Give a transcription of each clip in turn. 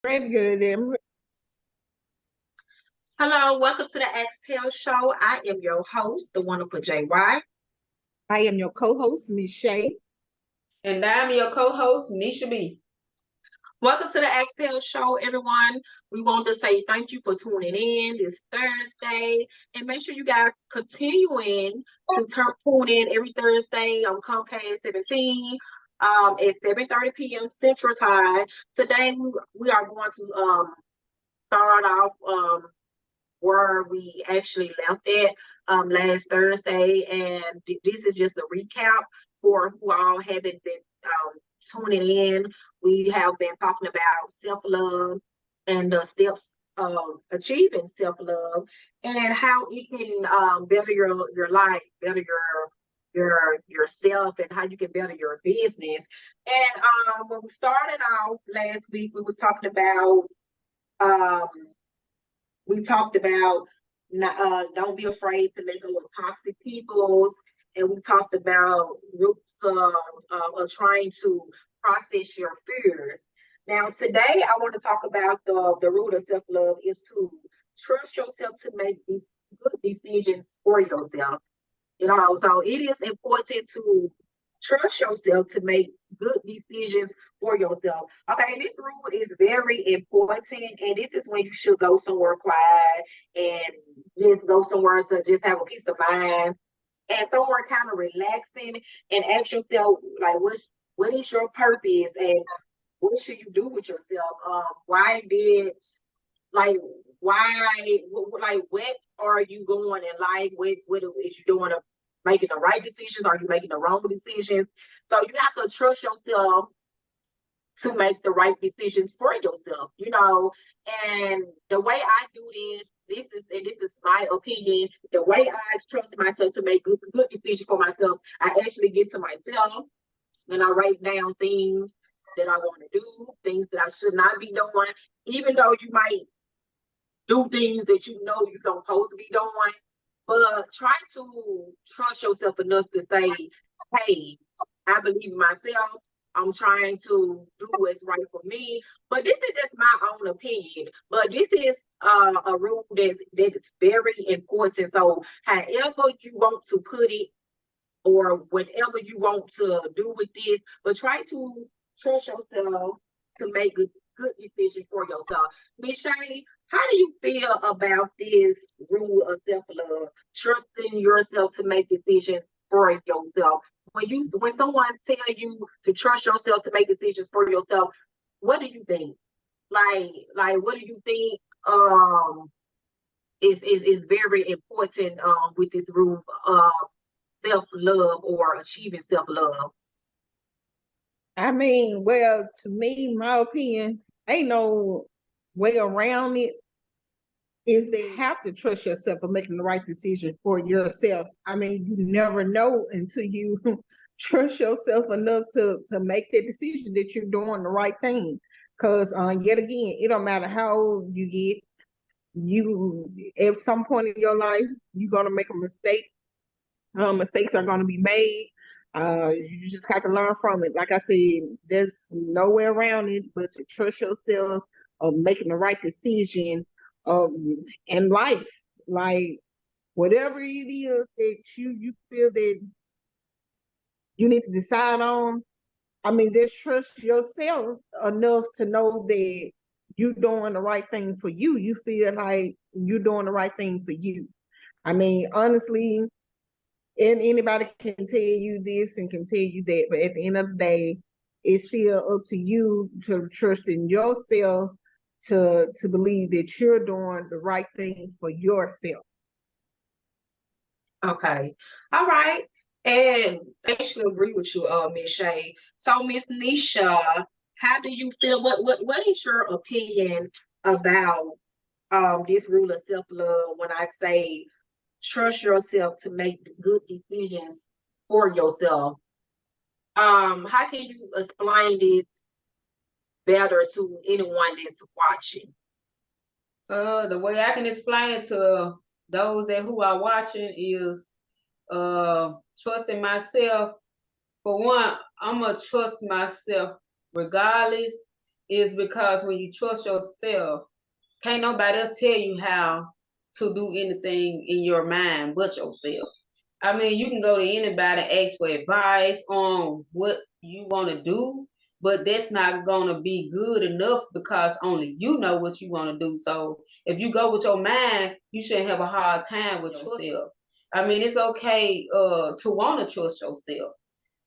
Very good. Hello, welcome to the Exhale Show. I am your host, the wonderful JY. I am your co-host, Miss Shay. And I'm your co-host, Nisha B. Welcome to the Exhale Show, everyone. We want to say thank you for tuning in this Thursday. And make sure you guys continuing to tune in every Thursday on Comcast 17 at 7:30 p.m. Central Time. Today, we are going to start off where we actually left at last Thursday. And this is just a recap for who all haven't been tuning in. We have been talking about self-love and the steps of achieving self-love and how it can better your life, better yourself, and how you can better your business. And when we started off last week, we was talking about um, don't be afraid to let go of toxic peoples, and we talked about roots of trying to process your fears. Now, today I want to talk about the root of self love is to trust yourself to make these good decisions for yourself. So it is important to trust yourself to make good decisions for yourself. Okay, and this rule is very important, and this is when you should go somewhere quiet and just go somewhere to just have a peace of mind and somewhere kind of relaxing and ask yourself like what is your purpose and what should you do with yourself? Why did like why like what are you going in life? What is you doing making the right decisions? Are you making the wrong decisions? So you have to trust yourself to make the right decisions for yourself. And the way I do this is my opinion, the way I trust myself to make good decisions for myself, I actually get to myself and I write down things that I want to do, things that I should not be doing, even though you might do things that you know you don't supposed to be doing. But try to trust yourself enough to say, hey, I believe in myself. I'm trying to do what's right for me. But this is just my own opinion. But this is a rule that is very important. So however you want to put it or whatever you want to do with this, but try to trust yourself to make good decisions for yourself. Miss Shay, how do you feel about this rule of self-love, trusting yourself to make decisions for yourself? When someone tell you to trust yourself to make decisions for yourself, what do you think? Like what do you think is very important with this rule of self-love or achieving self-love? I mean, well, to me, my opinion, ain't no way around it. Is they have to trust yourself for making the right decision for yourself. I mean, you never know until you trust yourself enough to make that decision that you're doing the right thing. Because yet again, it don't matter how old you get, you at some point in your life, you're gonna make a mistake. Mistakes are gonna be made. You just have to learn from it. Like I said, there's no way around it but to trust yourself of making the right decision in life. Like whatever it is that you feel that you need to decide on, I mean, just trust yourself enough to know that you're doing the right thing for you. You feel like you're doing the right thing for you. I mean, honestly, and anybody can tell you this and can tell you that, but at the end of the day, it's still up to you to trust in yourself to believe that you're doing the right thing for yourself. Okay. All right. And I actually agree with you, Miss Shay. So, Miss Nisha, how do you feel? What is your opinion about this rule of self-love when I say trust yourself to make good decisions for yourself? How can you explain this better to anyone that's watching? The way I can explain it to those that who are watching is trusting myself. For one, I'm gonna trust myself regardless is because when you trust yourself, can't nobody else tell you how to do anything in your mind but yourself. I mean, you can go to anybody and ask for advice on what you want to do, but that's not going to be good enough because only you know what you want to do. So if you go with your mind, you shouldn't have a hard time with yourself. I mean, it's okay to want to trust yourself.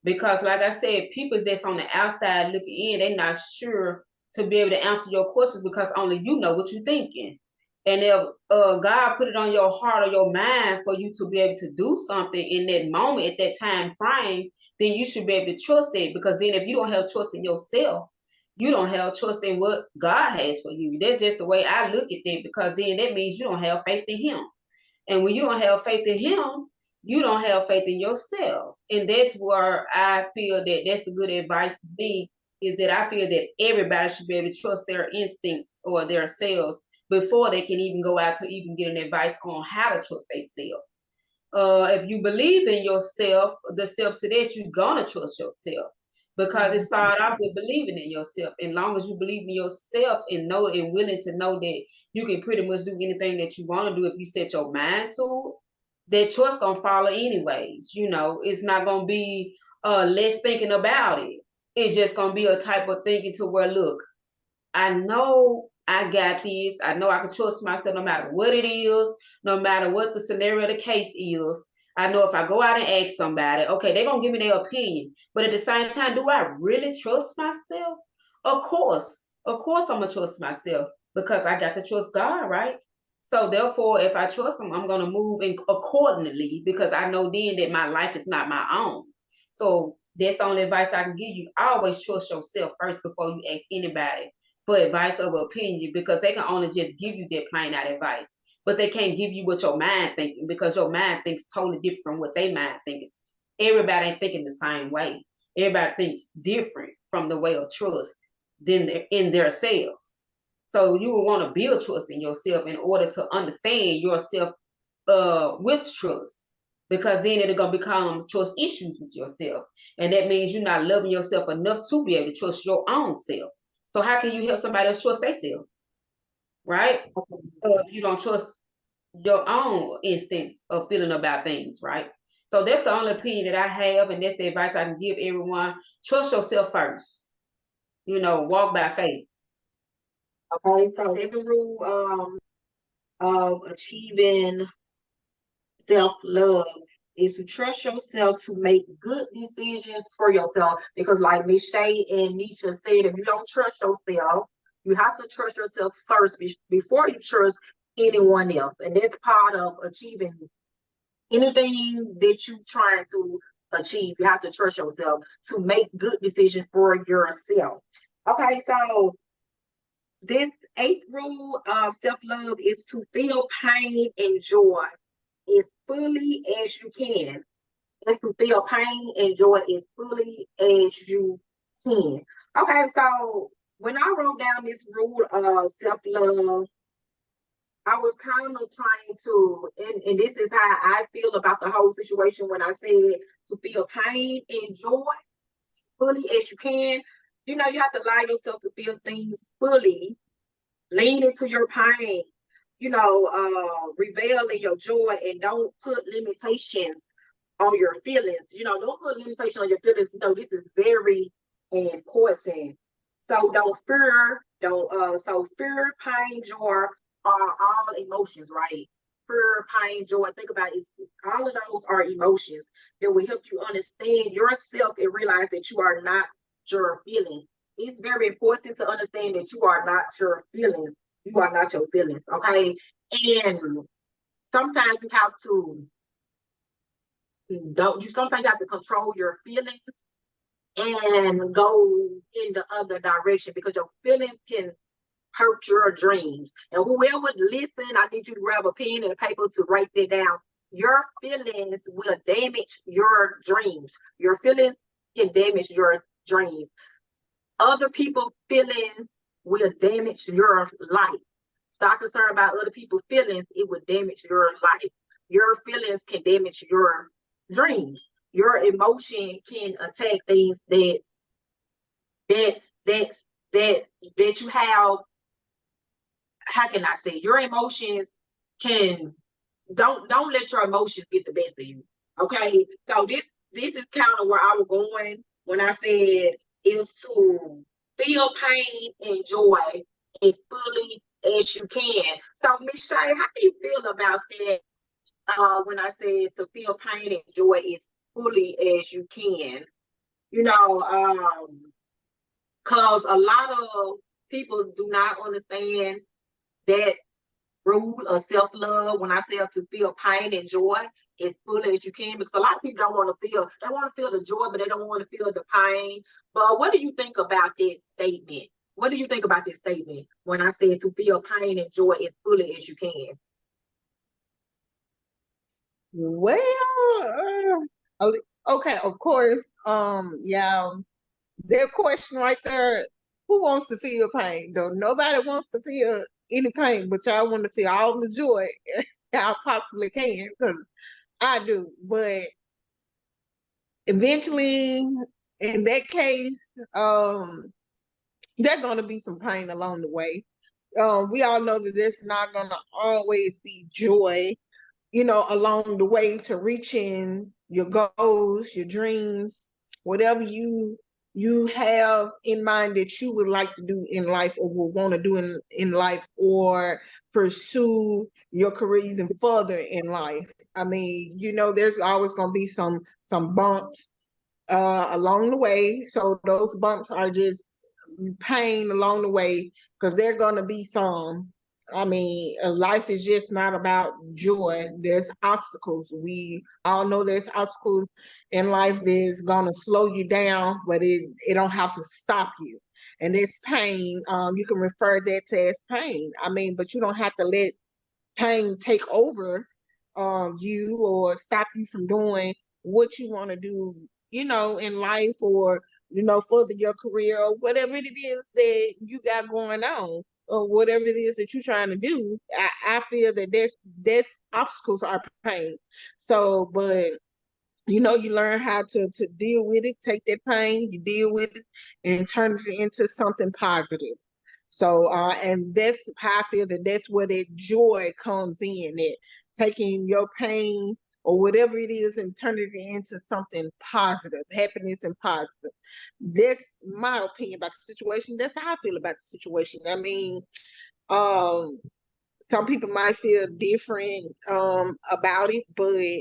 Because like I said, people that's on the outside looking in, they're not sure to be able to answer your questions because only you know what you're thinking. And if God put it on your heart or your mind for you to be able to do something in that moment, at that time frame, then you should be able to trust it. Because then if you don't have trust in yourself, you don't have trust in what God has for you. That's just the way I look at it, because then that means you don't have faith in Him. And when you don't have faith in Him, you don't have faith in yourself. And that's where I feel that that's the good advice to me, is that I feel that everybody should be able to trust their instincts or their selves before they can even go out to even get an advice on how to trust themselves. If you believe in yourself, the steps to that, you're gonna trust yourself, because it started off with believing in yourself. And long as you believe in yourself and know and willing to know that you can pretty much do anything that you want to do if you set your mind to it, that trust gonna follow anyways. You know, it's not gonna be less thinking about it. It's just gonna be a type of thinking to where, look, I know I got this. I know I can trust myself no matter what it is, no matter what the scenario of the case is. I know if I go out and ask somebody, okay, they're going to give me their opinion. But at the same time, do I really trust myself? Of course. Of course, I'm going to trust myself because I got to trust God, right? So therefore, if I trust Him, I'm going to move in accordingly, because I know then that my life is not my own. So that's the only advice I can give you. Always trust yourself first before you ask anybody for advice or opinion, because they can only just give you that plain out advice, but they can't give you what your mind thinking, because your mind thinks totally different from what they mind thinks. Everybody ain't thinking the same way. Everybody thinks different from the way of trust than in their selves. So you will want to build trust in yourself in order to understand yourself with trust, because then it'll gonna become trust issues with yourself, and that means you're not loving yourself enough to be able to trust your own self. So how can you help somebody else trust themselves, right? If you don't trust your own instincts of feeling about things, right? So that's the only opinion that I have, and that's the advice I can give everyone. Trust yourself first. You know, walk by faith. Okay, so every rule of achieving self-love is to trust yourself to make good decisions for yourself. Because like Miss Shay and Nisha said, if you don't trust yourself, you have to trust yourself first before you trust anyone else. And that's part of achieving anything that you're trying to achieve. You have to trust yourself to make good decisions for yourself. Okay, so this eighth rule of self-love is to feel pain and joy as fully as you can. Is to feel pain and joy as fully as you can. Okay, so when I wrote down this rule of self-love, I was kind of trying to, and this is how I feel about the whole situation when I said to feel pain and joy fully as you can. You know, you have to allow yourself to feel things fully, lean into your pain, revel in your joy, and don't put limitations on your feelings. Don't put limitations on your feelings. This is very important. So don't fear, so fear, pain, joy are all emotions, right? Fear, pain, joy. Think about it. All of those are emotions that will help you understand yourself and realize that you are not your feelings. It's very important to understand that you are not your feelings. You are not your feelings, okay? And sometimes you have to sometimes you have to control your feelings and go in the other direction, because your feelings can hurt your dreams. And whoever would listen, I need you to grab a pen and a paper to write that down. Your feelings will damage your dreams. Your feelings can damage your dreams. Other people's feelings will damage your life. Stop concerned about other people's feelings, it will damage your life. Your feelings can damage your dreams. Your emotion can attack things that that you have, how can I say, your emotions can, don't let your emotions get the best of you. Okay. So this is kind of where I was going when I said is to feel pain and joy as fully as you can. So Miss Shay, how do you feel about that? When I said to feel pain and joy as fully as you can, you know, because a lot of people do not understand that rule of self-love when I say to feel pain and joy as fully as you can, because a lot of people don't want to feel, they want to feel the joy, but they don't want to feel the pain. But what do you think about this statement? What do you think about this statement when I said to feel pain and joy as fully as you can? Well, okay, of course. Yeah, their question right there. Who wants to feel pain? Though nobody wants to feel any pain, but y'all want to feel all the joy as y'all possibly can, because I do. But eventually, in that case, there's gonna be some pain along the way. We all know that there's not gonna always be joy, along the way to reaching your goals, your dreams, whatever you have in mind that you would like to do in life or will want to do in life, or pursue your career even further in life. I mean, there's always going to be some bumps along the way. So those bumps are just pain along the way, because they're going to be some. I mean, life is just not about joy. There's obstacles. We all know there's obstacles in life that's going to slow you down, but it don't have to stop you. And this pain, you can refer that to as pain. I mean, but you don't have to let pain take over you or stop you from doing what you want to do, in life, or further your career, or whatever it is that you got going on, or whatever it is that you're trying to do. I feel that that's obstacles are pain. So, but you learn how to deal with it, take that pain, you deal with it, and turn it into something positive. So, and that's how I feel that that's where that joy comes in, that taking your pain or whatever it is and turning it into something positive, happiness and positive. That's my opinion about the situation. That's how I feel about the situation. I mean, um, some people might feel different about it, but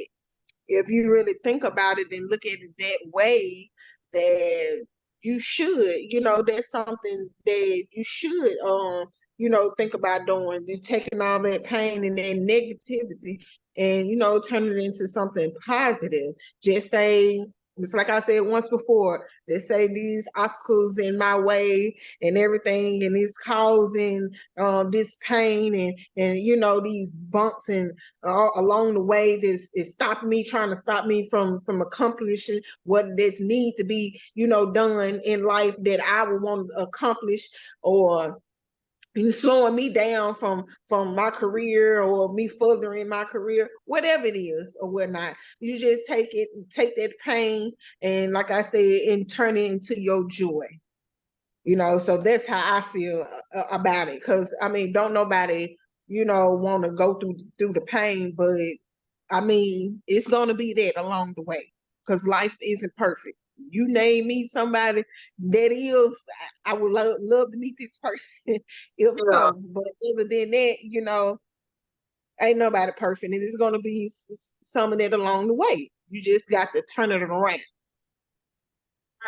if you really think about it and look at it that way, that you should, that's something that you should, think about doing, just taking all that pain and that negativity and, turning it into something positive. Just say, just like I said once before, they say these obstacles in my way and everything, and it's causing this pain and these bumps and along the way this is stopping me, trying to stop me from accomplishing what this needs to be done in life that I would want to accomplish, or slowing me down from my career or me furthering my career, whatever it is or whatnot. You just take that pain and, like I said, and turn it into your joy. So that's how I feel about it. Because I mean, don't nobody want to go through the pain, but I mean, it's gonna be that along the way, because life isn't perfect. You name me somebody that is, I would love to meet this person if Yeah. so. But other than that, ain't nobody perfect, and it's gonna be some of that along the way. You just got to turn it around.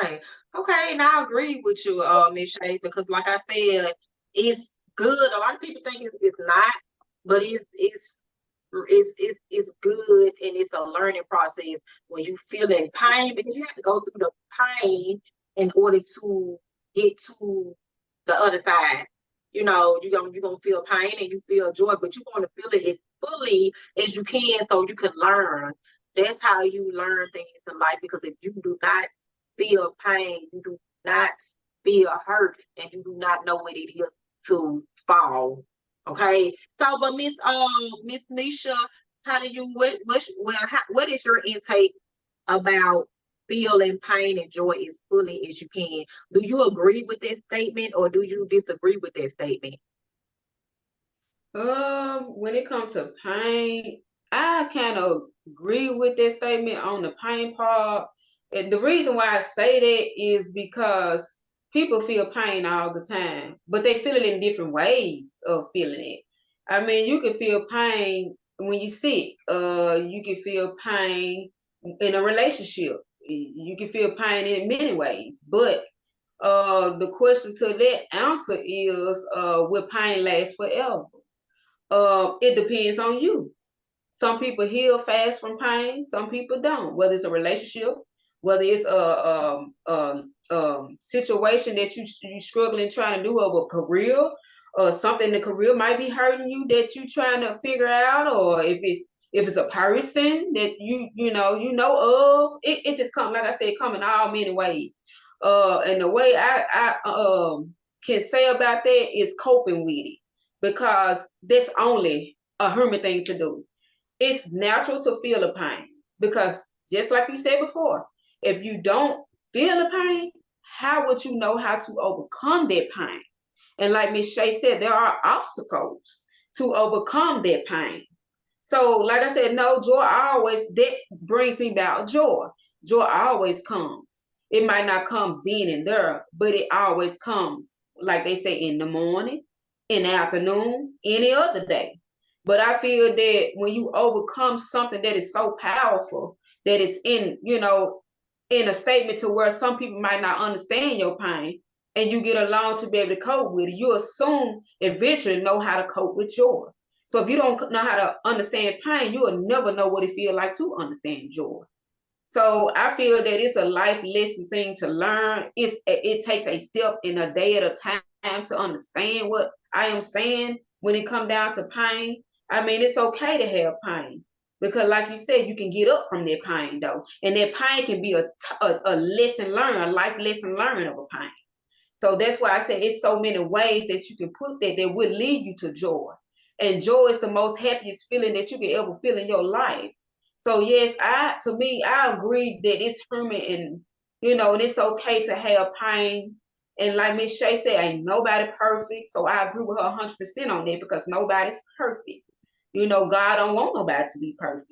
Right. Okay, and I agree with you, Miss Shay, because like I said, it's good. A lot of people think it's not, but it's good, and it's a learning process when you feel in pain, because you have to go through the pain in order to get to the other side. You're gonna feel pain and you feel joy, but you want to feel it as fully as you can so you can learn. That's how you learn things in life, because if you do not feel pain, you do not feel hurt, and you do not know what it is to fall. Okay. So, but Miss Nisha, how do you what is your intake about feeling pain and joy as fully as you can. Do you agree with that statement or do you disagree with that statement? When it comes to pain, I kind of agree with that statement on the pain part. And the reason why I say that is because people feel pain all the time, but they feel it in different ways of feeling it. I mean, you can feel pain when you're sick. You can feel pain in a relationship. You can feel pain in many ways. But the question to that answer is, will pain last forever? It depends on you. Some people heal fast from pain, some people don't. Whether it's a relationship, whether it's a situation that you struggling trying to do, of a career, or something the career might be hurting you that you trying to figure out, or if it's a person that you know of, it just come, like I said, come in all many ways. And the way I can say about that is coping with it, because that's only a human thing to do. It's natural to feel the pain, because just like you said before, if you don't feel the pain, how would you know how to overcome that pain? And like Miss Shay said, there are obstacles to overcome that pain. So, like I said, no, joy always, that brings me about joy. Joy always comes. It might not comes then and there, but it always comes, like they say, in the morning, in the afternoon, any other day. But I feel that when you overcome something that is so powerful, that it's in a statement to where some people might not understand your pain, and you get along to be able to cope with it, you assume eventually know how to cope with joy. So if you don't know how to understand pain, you will never know what it feels like to understand joy. So I feel that it's a life lesson thing to learn. It takes a step in a day at a time to understand what I am saying when it comes down to pain. I mean, it's okay to have pain, because, like you said, you can get up from that pain though, and that pain can be a lesson learned, a life lesson learned of a pain. So that's why I say it's so many ways that you can put that will lead you to joy. And joy is the most happiest feeling that you can ever feel in your life. So yes, I agree that it's human, and it's okay to have pain. And like Miss Shay said, ain't nobody perfect. So I agree with her 100% on that, because nobody's perfect. God don't want nobody to be perfect.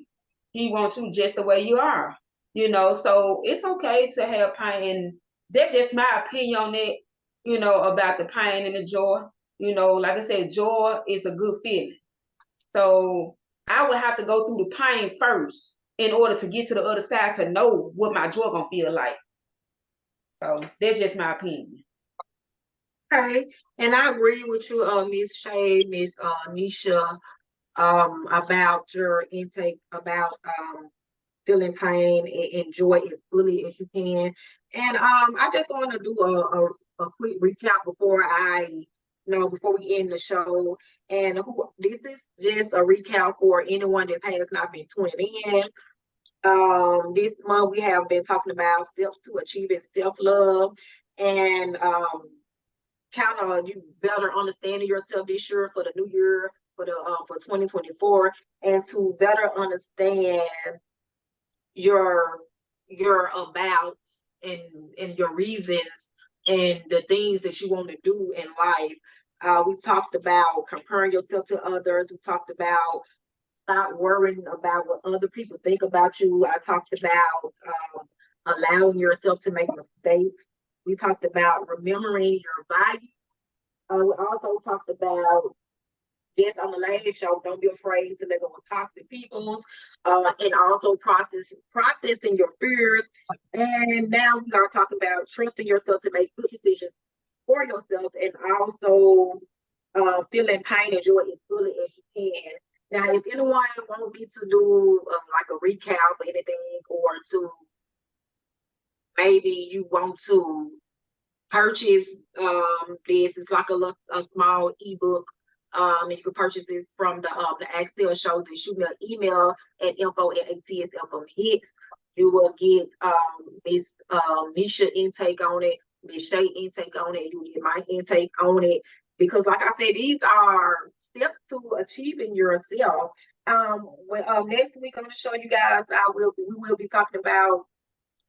He wants you just the way you are. So it's okay to have pain. That's just my opinion on it, about the pain and the joy. Like I said, joy is a good feeling. So I would have to go through the pain first in order to get to the other side to know what my joy gonna feel like. So that's just my opinion. Okay, and I agree with you, Miss Shay, Miss Nisha, about your intake about feeling pain and enjoy as fully as you can. And I just want to do a quick recap before we end the show. And this is just a recap for anyone that has not been tuning in. This month we have been talking about steps to achieving self-love and kind of you better understanding yourself this year for the new year for 2024, and to better understand your about and your reasons and the things that you want to do in life. We talked about comparing yourself to others. We talked about stop worrying about what other people think about you. I talked about allowing yourself to make mistakes. We talked about remembering your value. We also talked about, just on the last show, don't be afraid to let go of toxic people, and also processing your fears. And now we are talking about trusting yourself to make good decisions for yourself, and also feeling pain and joy as fully as you can. Now, if anyone wants me to do like a recap or anything, or to maybe you want to purchase this, it's like a small ebook. And you can purchase it from the Axel show. Then shoot me an email at info@atsfmhits. You will get Miss Nisha intake on it, Miss Shay intake on it. You get my intake on it, because, like I said, these are steps to achieving yourself. Next week I'm gonna show you guys. We will be talking about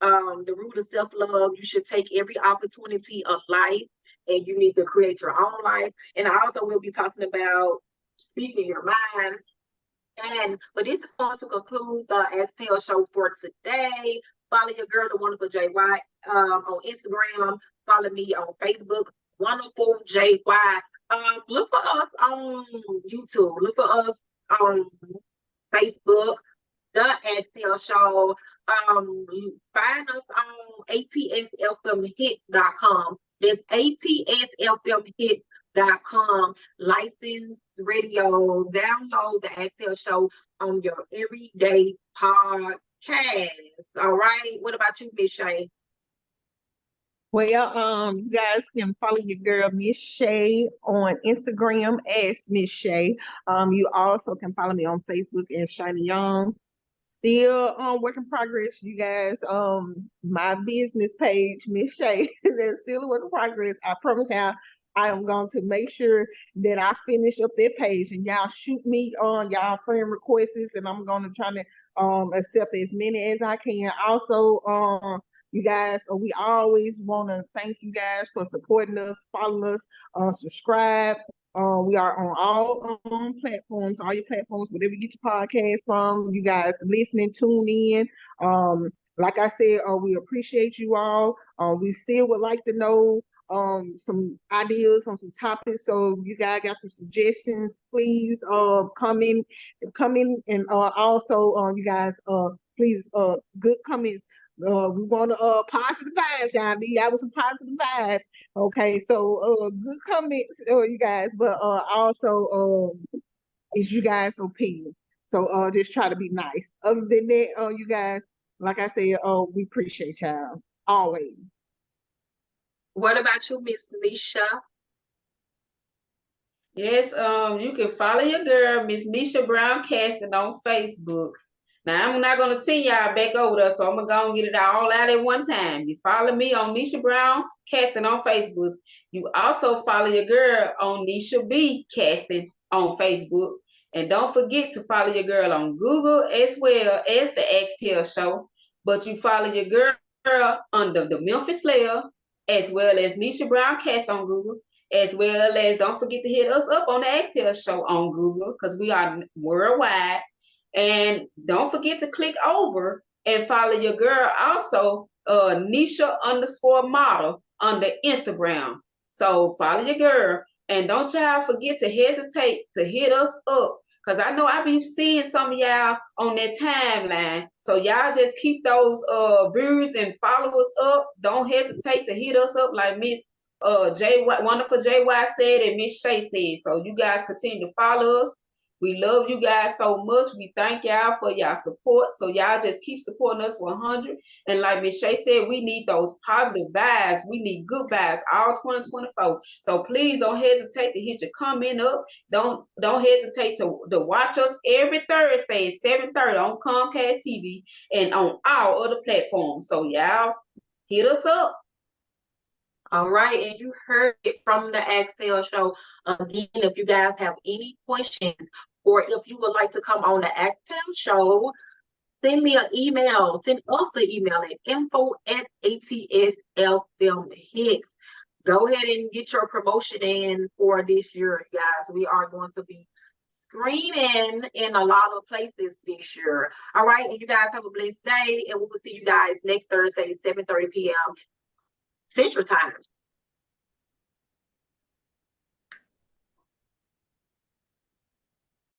The root of self-love, you should take every opportunity of life and you need to create your own life. And I also will be talking about speaking your mind. But this is going to conclude the Exhale show for today. Follow your girl, the wonderful J White, on Instagram. Follow me on Facebook, wonderful J White. Look for us on YouTube. Look for us on Facebook, the Exhale Show. Find us on atsfmhits.com. That's atsfmhits.com. Licensed radio. Download the Exhale Show on your everyday podcast. All right. What about you, Miss Shay? Well, you guys can follow your girl Miss Shay on Instagram as Miss Shay. You also can follow me on Facebook as Shiny Young. Still work in progress, you guys. My business page, Miss Shay, that's still a work in progress. I promise y'all, I am going to make sure that I finish up that page, and y'all shoot me on y'all friend requests, and I'm going to try to accept as many as I can. Also, you guys, we always want to thank you guys for supporting us, following us, subscribe. We are on all platforms, all your platforms, whatever you get your podcast from. You guys listening, tune in. Like I said, we appreciate you all. We still would like to know some ideas on some topics. So you guys got some suggestions, please come in, and also you guys please good comments. We want positive vibes, y'all. Y'all with some positive vibes. Okay, so good comments, you guys, but also it's you guys' opinion. So just try to be nice. Other than that, you guys, like I said, we appreciate y'all always. What about you, Miss Nisha? Yes, you can follow your girl, Miss Nisha Brown Casting on Facebook. Now I'm not gonna send y'all back over there, so I'm gonna go and get it all out at one time. You follow me on Nisha Brown Casting on Facebook. You also follow your girl on Nisha B Casting on Facebook. And don't forget to follow your girl on Google as well as the Exhale Show. But you follow your girl under the Memphis Slayer as well as Nisha Brown Cast on Google, as well as don't forget to hit us up on the Exhale Show on Google because we are worldwide. And don't forget to click over and follow your girl also, Nisha_model on the Instagram. So follow your girl. And don't y'all forget to hesitate to hit us up. Because I know I be seeing some of y'all on that timeline. So y'all just keep those views and follow us up. Don't hesitate to hit us up like Miss wonderful JY said and Miss Shay said. So you guys continue to follow us. We love you guys so much. We thank y'all for y'all support. So y'all just keep supporting us 100. And like Miss Shay said, we need those positive vibes. We need good vibes all 2024. So please don't hesitate to hit your comment up. Don't hesitate to watch us every Thursday at 7:30 on Comcast TV and on all other platforms. So y'all hit us up. All right, and you heard it from the Exhale Show. Again, if you guys have any questions or if you would like to come on the Exhale Show, send me an email. Send us an email at info@atsfilmhits. Go ahead and get your promotion in for this year, guys. We are going to be screaming in a lot of places this year. All right, and you guys have a blessed day, and we will see you guys next Thursday, 7:30 p.m. Central Time.